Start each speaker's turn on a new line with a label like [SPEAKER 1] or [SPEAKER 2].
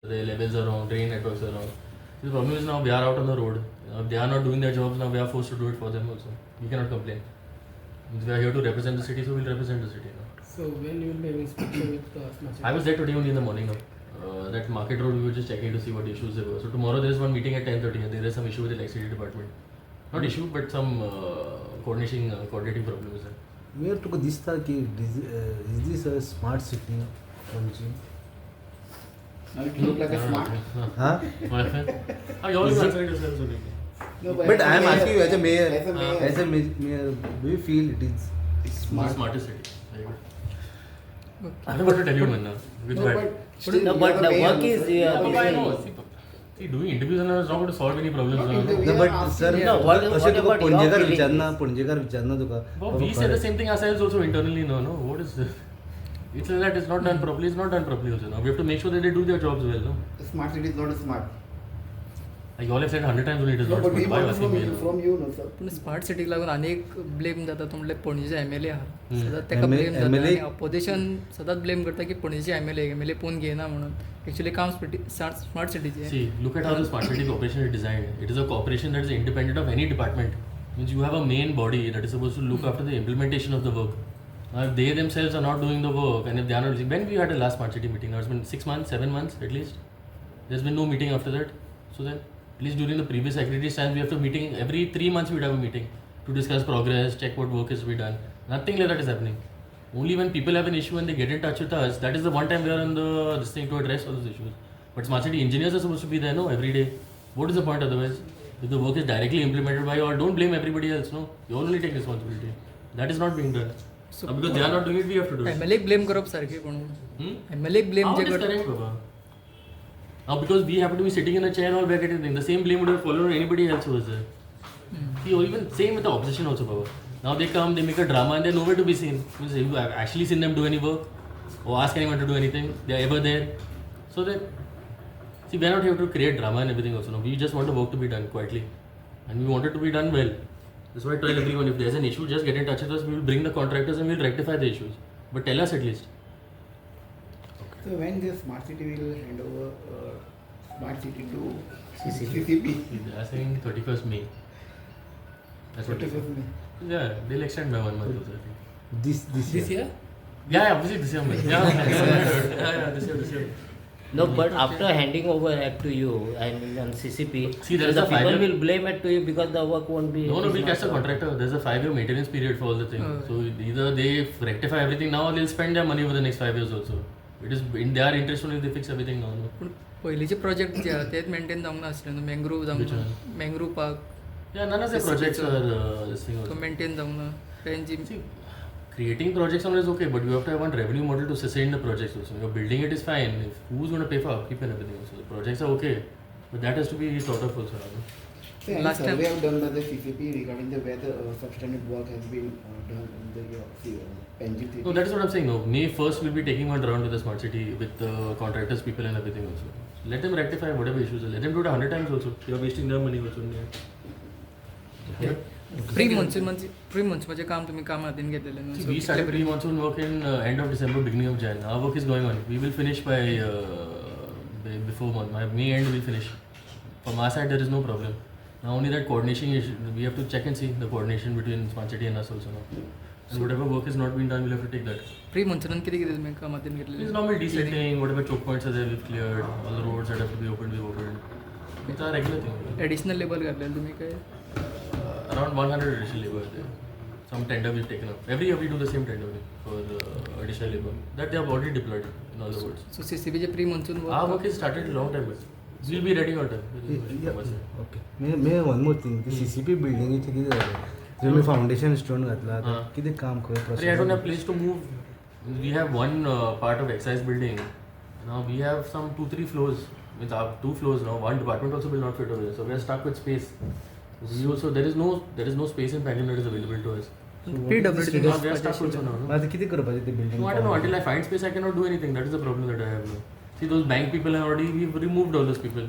[SPEAKER 1] The levels are wrong, drain networks are wrong. The problem is now we are out on the road. If they are not doing their jobs, now we are forced to do it for them also. We cannot complain. We are here to represent the city, so we'll represent the city now.
[SPEAKER 2] So when you will be having inspection with Smart City?
[SPEAKER 1] I was there today only in the morning now. That market road, we were just checking to see what issues there were. So tomorrow there is one meeting at 10:30 and there is some issue with the electricity department. Not issue, but some coordinating problem is there.
[SPEAKER 3] Where तुका दिसता की is this a smart city Panaji?
[SPEAKER 4] Now it look like a smart.
[SPEAKER 3] हाँ?
[SPEAKER 1] You always answer it yourself only.
[SPEAKER 4] No,
[SPEAKER 3] But I am asking you as a mayor.
[SPEAKER 4] As a mayor.
[SPEAKER 3] As a mayor, do you feel it is?
[SPEAKER 4] It's
[SPEAKER 1] The
[SPEAKER 4] smart.
[SPEAKER 1] smartest city. Very good. I don't know what to tell you, man. With
[SPEAKER 4] No,
[SPEAKER 1] that.
[SPEAKER 4] but still
[SPEAKER 5] No,
[SPEAKER 4] you
[SPEAKER 5] but
[SPEAKER 4] are
[SPEAKER 5] the
[SPEAKER 4] mayor
[SPEAKER 5] work is,
[SPEAKER 4] also.
[SPEAKER 5] yeah,
[SPEAKER 1] No,
[SPEAKER 4] You are
[SPEAKER 1] I
[SPEAKER 4] mayor.
[SPEAKER 1] know. See, doing interviews and all is not going to solve any problems.
[SPEAKER 4] Not
[SPEAKER 1] no.
[SPEAKER 4] interview.
[SPEAKER 3] No,
[SPEAKER 4] We
[SPEAKER 3] but
[SPEAKER 4] are asking
[SPEAKER 3] sir,
[SPEAKER 4] you.
[SPEAKER 5] No, what
[SPEAKER 3] अशें
[SPEAKER 5] about
[SPEAKER 3] तुका
[SPEAKER 5] your
[SPEAKER 3] Panjekar
[SPEAKER 5] feelings?
[SPEAKER 3] विचारना तुका.
[SPEAKER 1] But we say the same thing ourselves also internally. No. What is this? It's like that. It's not done properly. It's not done properly also. Now we have to make sure that they do their jobs well. No.
[SPEAKER 4] The smart city is not a smart.
[SPEAKER 1] Like you all have said 100 times only it is
[SPEAKER 4] No,
[SPEAKER 1] not
[SPEAKER 4] but we
[SPEAKER 1] smart. Why
[SPEAKER 4] want
[SPEAKER 1] asking me?
[SPEAKER 4] from you, no sir.
[SPEAKER 2] पण smart सिटीक लागून अनेक blame जाता तो म्हणल्यार पणजेचे MLA आहा सदांच ताका
[SPEAKER 3] MLA
[SPEAKER 2] blame जाता आनी अपोजिशन सदांच ब्लेम करता की पणजेचे MLA पोवन घेयना म्हणून एक्चुअली काम smart सिटीचे
[SPEAKER 1] See, look at how the smart city corporation is designed. It is a corporation that is independent of any department. Means you have a main body that is supposed to look after the implementation of the work. Now, if they themselves are not doing the work, and if they are not, when we had the last smart city meeting, now it's been 6 months, 7 months at least. There's been no meeting after that. So then, at least during the previous secretary's times, we have to meeting every 3 months. We would have a meeting to discuss progress, check what work is to be done. Nothing like that is happening. Only when people have an issue and they get in touch with us, that is the one time we are on this thing to address all those issues. But smart city engineers are supposed to be there, no, every day. What is the point otherwise? If the work is directly implemented by you all, don't blame everybody else, no. You all only take responsibility. That is not being done.
[SPEAKER 2] So-
[SPEAKER 1] Now, because they are not doing it, we have to do it.
[SPEAKER 2] MLA blame करप सारकें कोण MLA blame
[SPEAKER 1] How
[SPEAKER 2] J
[SPEAKER 1] it is
[SPEAKER 2] करता
[SPEAKER 1] correct, Baba? Now, because we happen to be sitting in a chair and all, we are getting things. The same blame would have followed on anybody else who was there. See, or even same with the opposition also, Baba. Now they come, they make a drama, and they're nowhere to be seen. Means have you actually seen them do any work or ask anyone to do anything? They're ever there. So that, see, we're not here to create drama and everything also. No, we just want the work to be done quietly, and we want it to be done well. That's why I tell everyone, if there's an issue, just get in touch with us. We will bring the contractors and we'll rectify the issues. But tell us at least.
[SPEAKER 4] So when the smart city will hand over smart city to
[SPEAKER 5] CCP.
[SPEAKER 4] CCP?
[SPEAKER 1] They're saying 31st May. That's what they said.
[SPEAKER 4] 31st May.
[SPEAKER 1] Yeah, they'll extend by 1 month also, I think.
[SPEAKER 3] This year.
[SPEAKER 1] Yeah, obviously this year. Yeah, this year.
[SPEAKER 5] No, but after handing over act to you and on CCP,
[SPEAKER 1] See, there is
[SPEAKER 5] the
[SPEAKER 1] a
[SPEAKER 5] people
[SPEAKER 1] final-
[SPEAKER 5] will blame it to you because the work won't be.
[SPEAKER 1] No,
[SPEAKER 5] is
[SPEAKER 1] we'll
[SPEAKER 5] not
[SPEAKER 1] catch the
[SPEAKER 5] done.
[SPEAKER 1] contractor. There's a 5-year maintenance period for all the things. So either they rectify everything now or they'll spend their money over the next 5 years also. It is in their interest only if they fix everything now. No?
[SPEAKER 2] पूण पयलींचे project जे आहा तेच maintain जावंक नासले न्हू mangrove
[SPEAKER 1] Which
[SPEAKER 2] जावंक
[SPEAKER 1] one?
[SPEAKER 2] Mangrove park
[SPEAKER 1] Yeah, none of the projects are this thing
[SPEAKER 2] तो
[SPEAKER 1] also.
[SPEAKER 2] Maintain जावंक ना तेंची
[SPEAKER 1] See, creating projects on is okay, but you have to have one revenue model to sustain the projects also. You're building it is fine. If who's going to pay for upkeep and everything also? The projects are okay, but that has to be thought of also. No?
[SPEAKER 4] So any
[SPEAKER 2] Last time-
[SPEAKER 4] survey have done by the CCP regarding the whether substandard work has been done in the Panjim city?
[SPEAKER 1] No, that is what I'm saying. No, May 1st we'll be taking one round with the smart city with the contractors, people, and everything also. Let them rectify whatever issues are. Let them do it 100 times also. You are wasting their money also. Yeah.
[SPEAKER 2] Pre monsoonचे काम तुम्ही काम हातीन घेतलेले न्हू
[SPEAKER 1] See,
[SPEAKER 2] So
[SPEAKER 1] we started
[SPEAKER 2] कितले
[SPEAKER 1] pre-monsoon work in end of December, beginning of Jan. Our work is going on. We will finish by before month. My May end will finish. From our side, there is no problem. Now only that coordination issue. We have to check and see the coordination between smart city and us also now. And whatever work is not being done, we'll have to take that.
[SPEAKER 2] Pre monsoon किती किती तुम्ही काम हातीन
[SPEAKER 1] It's
[SPEAKER 2] घेतलेले
[SPEAKER 1] normal desilting, whatever choke points are there, we've cleared. All the roads that have to be opened, we've opened. It's a regular thing.
[SPEAKER 2] Additional labour घातलेले तुम्ही काय
[SPEAKER 1] Around 100 additional labor is there. Some tender we've taken up. Every year we do the same tender for additional labor. That they have already deployed in all the wards.
[SPEAKER 2] So CCP चे pre monsoon
[SPEAKER 1] Our work is started a long time ago. We'll be ready on time.
[SPEAKER 3] Okay may one more thing ती CCP बिल्डिंगेचे कितें जालें तुमी foundation stone घातला
[SPEAKER 1] हां.
[SPEAKER 3] कितें काम खंय
[SPEAKER 1] I don't have place to move. We have one part of excise building. Now we have some 2-3 floors. Means our 2 floors now. One department also will not fit over there. So we are stuck with space. We also there is no space in Panjim that is available to us.
[SPEAKER 2] PWD
[SPEAKER 1] Now we are stuck also now. No?
[SPEAKER 3] आता कितें करपाचें ते building
[SPEAKER 1] No, I don't know. Until I find space, I cannot do anything. That is the problem that I have now. See, those bank people have already, we've removed all those people.